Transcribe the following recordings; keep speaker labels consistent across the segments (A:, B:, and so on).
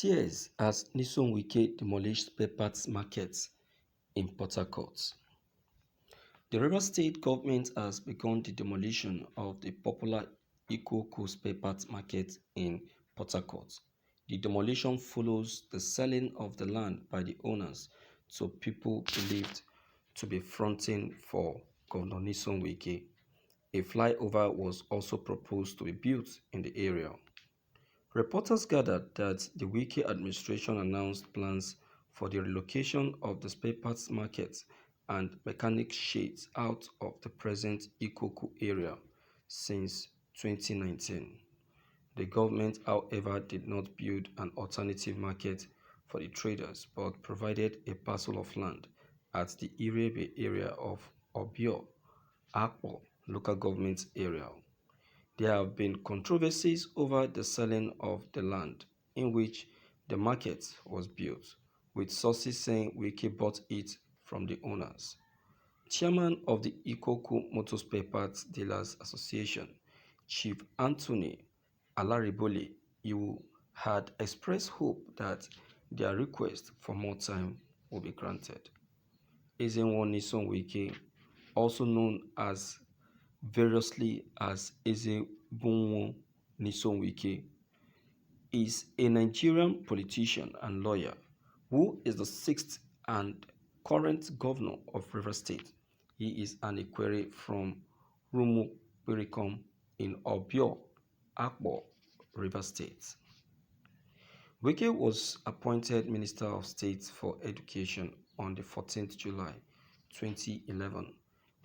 A: Tears as Nyesom Wike demolished spare parts markets in Port Harcourt. The Rivers State government has begun the demolition of the popular Ikoku spare parts market in Port Harcourt. The demolition follows the selling of the land by the owners to people believed to be fronting for Governor Nyesom Wike. A flyover was also proposed to be built in the area. Reporters gathered that the Wike administration announced plans for the relocation of the spare parts market and mechanic sheds out of the present Ikoku area since 2019. The government, however, did not build an alternative market for the traders but provided a parcel of land at the Irebe area of Obio, Akpo local government area. There have been controversies over the selling of the land in which the market was built, with sources saying Wike bought it from the owners. Chairman of the Ikoku Motor Spare Parts Dealers Association, Chief Anthony Alaribole Iwu, had expressed hope that their request for more time will be granted. Ezenwo Nyesom Wike, also known as variously as Ezebunwo Nyesom Wike, is a Nigerian politician and lawyer who is the sixth and current governor of Rivers State. He is an Ikwere from Rumupirikom in Obio, Akpo, Rivers State. Wike was appointed Minister of State for Education on the 14th July 2011.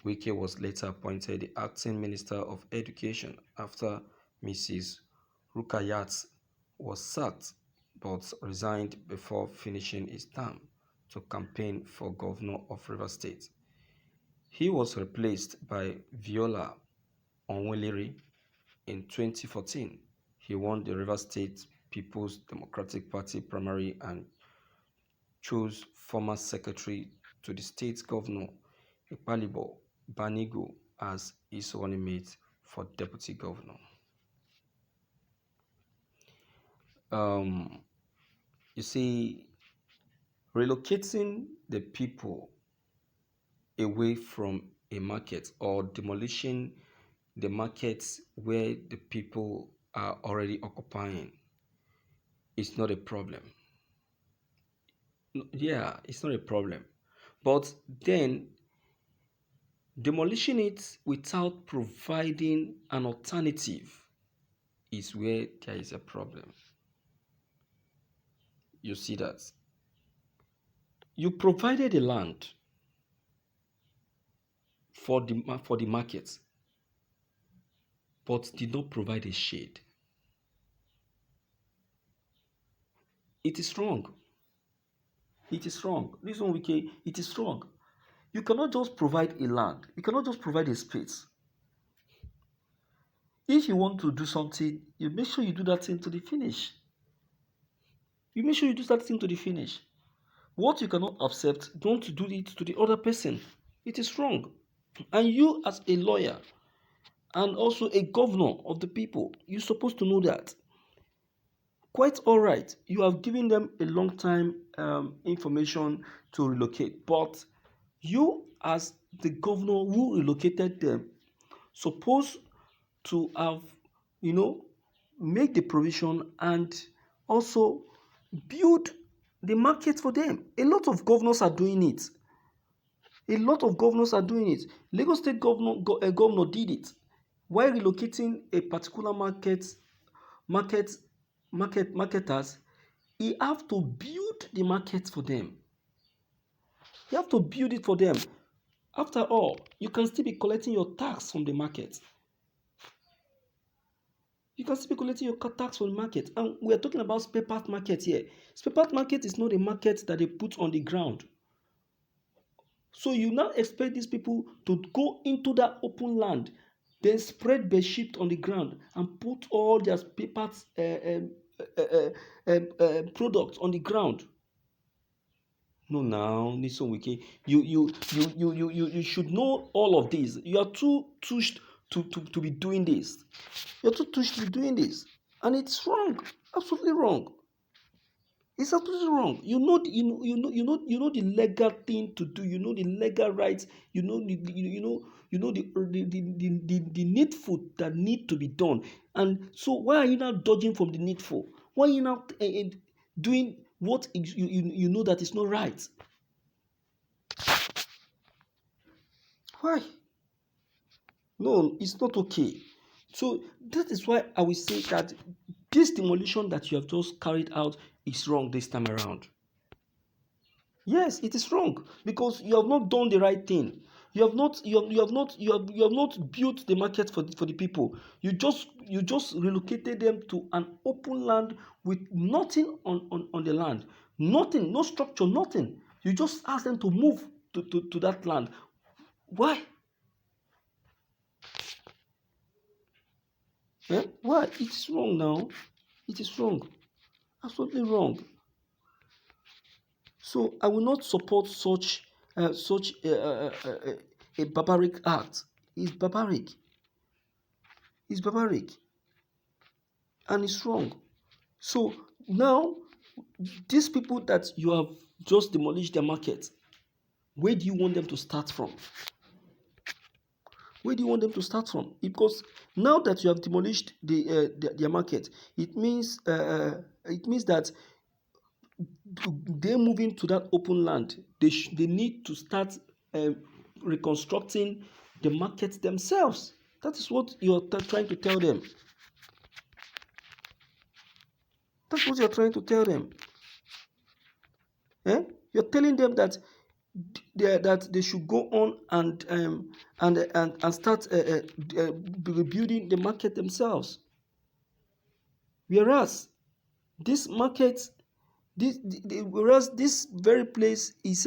A: Wike was later appointed the acting Minister of Education after Mrs. Rukayat was sacked but resigned before finishing his term to campaign for Governor of Rivers State. He was replaced by Viola Onweliri in 2014. He won the Rivers State People's Democratic Party primary and chose former secretary to the state governor Ipalibo Banigo as his running mate for deputy governor. You see, relocating the people away from a market or demolishing the markets where the people are already occupying is not a problem. Yeah, it's not a problem. But then demolishing it without providing an alternative is where there is a problem. You see that? You provided a land for the market, but did not provide a shade. It is wrong. It is wrong. This one, it is wrong. You cannot just provide a land. You cannot just provide a space. If you want to do something, you make sure you do that thing to the finish. You make sure you do that thing to the finish. What you cannot accept, don't do it to the other person. It is wrong. And you as a lawyer and also a governor of the people, you're supposed to know that. Quite all right, you have given them a long time information to relocate, but you as the governor who relocated them supposed to have, make the provision and also build the market for them. A lot of governors are doing it. Lagos State governor did it. While relocating a particular marketers, he have to build the market for them. You have to build it for them. After all, you can still be collecting your tax from the market. You can still be collecting your tax from the market. And we are talking about spare part market here. Spare part market is not a market that they put on the ground. So you now expect these people to go into that open land, then spread bed sheet on the ground and put all their spare parts products on the ground. No, now, Nyesom Wike, you should know all of this. You are too touched to be doing this. You're too touched to be doing this. And it's wrong. Absolutely wrong. It's absolutely wrong. You know the legal thing to do. You know the legal rights. You know the needful that need to be done. And so why are you now dodging from the needful? Why are you now doing what you know that is not right? Why? No, it's not okay. So that is why I will say that this demolition that you have just carried out is wrong this time around. Yes, it is wrong because you have not done the right thing. You have not built the market for the people. You just relocated them to an open land with nothing on the land. Nothing, no structure, nothing. You just ask them to move to that land. Why? Why? It is wrong now. It is wrong. Absolutely wrong. So I will not support such a barbaric act. It's barbaric. It's barbaric, and it's wrong. So now these people that you have just demolished their market, where do you want them to start from? Where do you want them to start from? Because now that you have demolished their market, it means that they moving to that open land. They need to start um, reconstructing the market themselves. That is what you're trying to tell them. That's what you're trying to tell them. Eh? You're telling them that they should go on and start building the market themselves. Whereas this market, whereas this very place is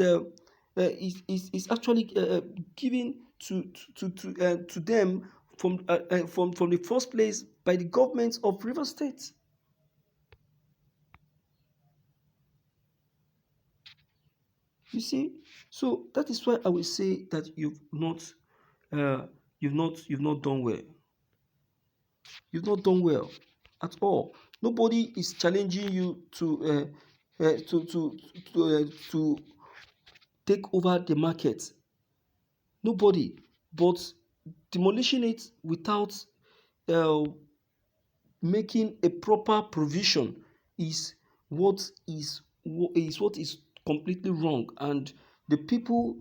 A: actually given to them from the first place by the government of Rivers State. You see, so that is why I will say that uh, you've not done well. You've not done well at all. Nobody is challenging you to take over the market. Nobody, but demolishing it without uh, making a proper provision is what is completely wrong, and the people,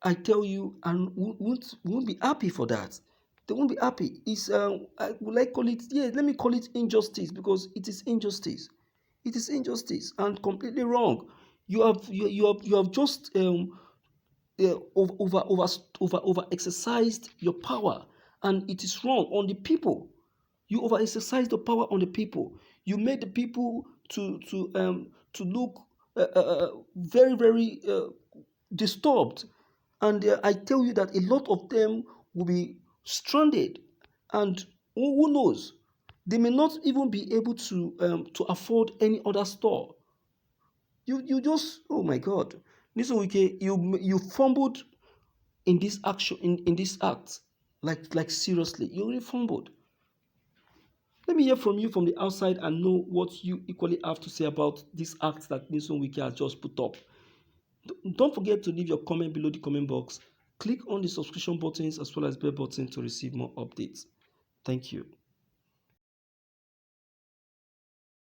A: I tell you, and won't be happy for that. They won't be happy. It's I would like call it, yeah, let me call it injustice, because it is injustice. It is injustice and completely wrong. You have just over exercised your power, and it is wrong on the people. You over exercised the power on the people. You made the people to look very, very disturbed, and I tell you that a lot of them will be stranded, and who knows, they may not even be able to afford any other store. You just, oh my God, Niso Wike, you fumbled in this action, in this act, like seriously, you really fumbled. Let me hear from you from the outside and know what you equally have to say about this act that Nison Wiki has just put up. Don't forget to leave your comment below the comment box. Click on the subscription buttons as well as bell button to receive more updates. Thank you.